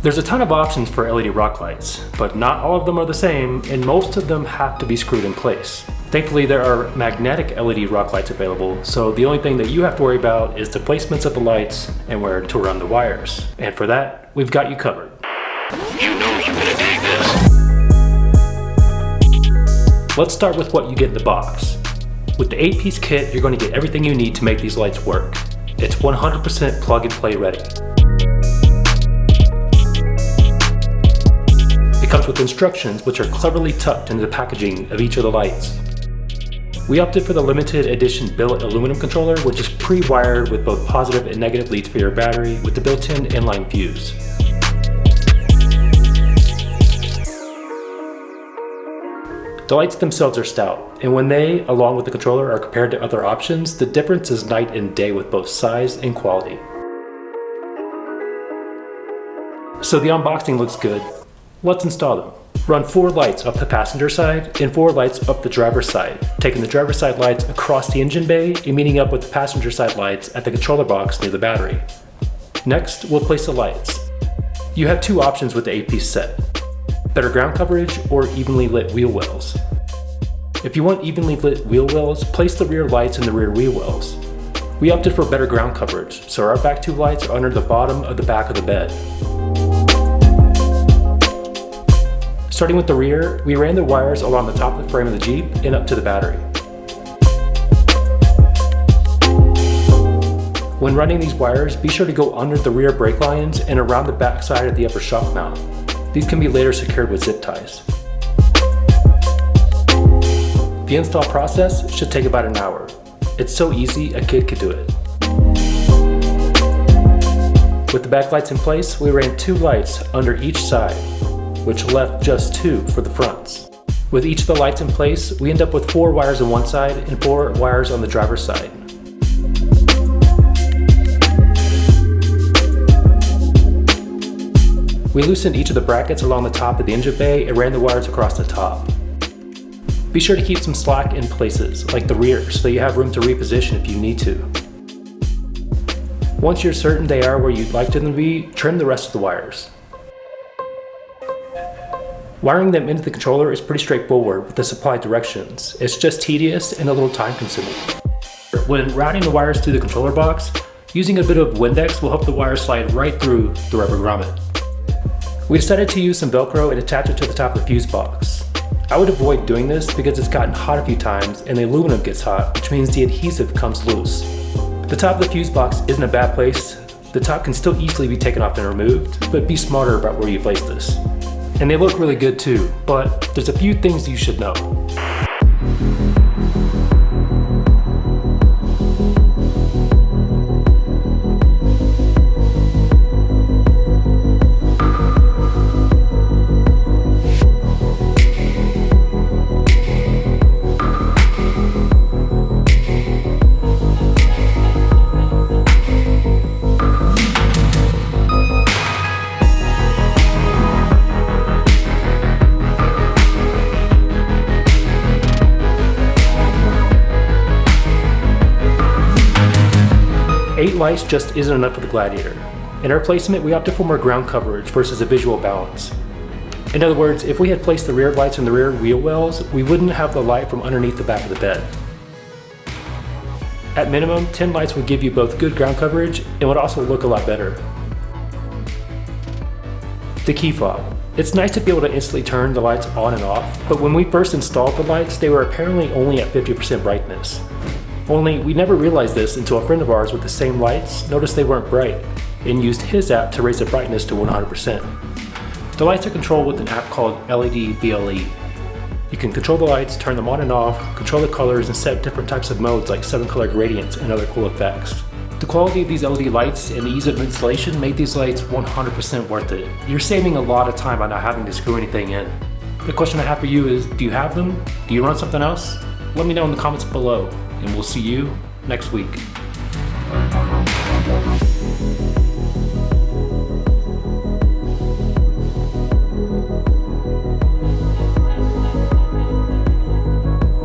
There's a ton of options for LED rock lights, but not all of them are the same, and most of them have to be screwed in place. Thankfully, there are magnetic LED rock lights available, so the only thing that you have to worry about is the placements of the lights and where to run the wires. And for that, we've got you covered. You know you're gonna dig this. Let's start with what you get in the box. With the 8-piece kit, you're going to get everything you need to make these lights work. It's 100% plug and play ready. It comes with instructions which are cleverly tucked into the packaging of each of the lights. We opted for the limited edition billet aluminum controller, which is pre-wired with both positive and negative leads for your battery with the built-in inline fuse. The lights themselves are stout, and when they, along with the controller, are compared to other options, the difference is night and day with both size and quality. So the unboxing looks good. Let's install them. Run 4 lights up the passenger side and 4 lights up the driver's side, taking the driver's side lights across the engine bay and meeting up with the passenger side lights at the controller box near the battery. Next, we'll place the lights. You have 2 options with the 8-piece set: better ground coverage or evenly lit wheel wells. If you want evenly lit wheel wells, place the rear lights in the rear wheel wells. We opted for better ground coverage, so our back 2 lights are under the bottom of the back of the bed. Starting with the rear, we ran the wires along the top of the frame of the Jeep and up to the battery. When running these wires, be sure to go under the rear brake lines and around the back side of the upper shock mount. These can be later secured with zip ties. The install process should take about an hour. It's so easy, a kid could do it. With the backlights in place, we ran 2 lights under each side, which left just 2 for the fronts. With each of the lights in place, we end up with 4 wires on one side and 4 wires on the driver's side. We loosened each of the brackets along the top of the engine bay and ran the wires across the top. Be sure to keep some slack in places, like the rear, so you have room to reposition if you need to. Once you're certain they are where you'd like them to be, trim the rest of the wires. Wiring them into the controller is pretty straightforward with the supplied directions. It's just tedious and a little time consuming. When routing the wires through the controller box, using a bit of Windex will help the wires slide right through the rubber grommet. We decided to use some Velcro and attach it to the top of the fuse box. I would avoid doing this because it's gotten hot a few times and the aluminum gets hot, which means the adhesive comes loose. The top of the fuse box isn't a bad place. The top can still easily be taken off and removed, but be smarter about where you place this. And they look really good too, but there's a few things you should know. 8 lights just isn't enough for the Gladiator. In our placement, we opted for more ground coverage versus a visual balance. In other words, if we had placed the rear lights in the rear wheel wells, we wouldn't have the light from underneath the back of the bed. At minimum, 10 lights would give you both good ground coverage and would also look a lot better. The key fob. It's nice to be able to instantly turn the lights on and off, but when we first installed the lights, they were apparently only at 50% brightness. Only, we never realized this until a friend of ours with the same lights noticed they weren't bright and used his app to raise the brightness to 100%. The lights are controlled with an app called LED BLE. You can control the lights, turn them on and off, control the colors, and set different types of modes like 7-color gradients and other cool effects. The quality of these LED lights and the ease of installation made these lights 100% worth it. You're saving a lot of time by not having to screw anything in. The question I have for you is, do you have them? Do you run something else? Let me know in the comments below, and we'll see you next week.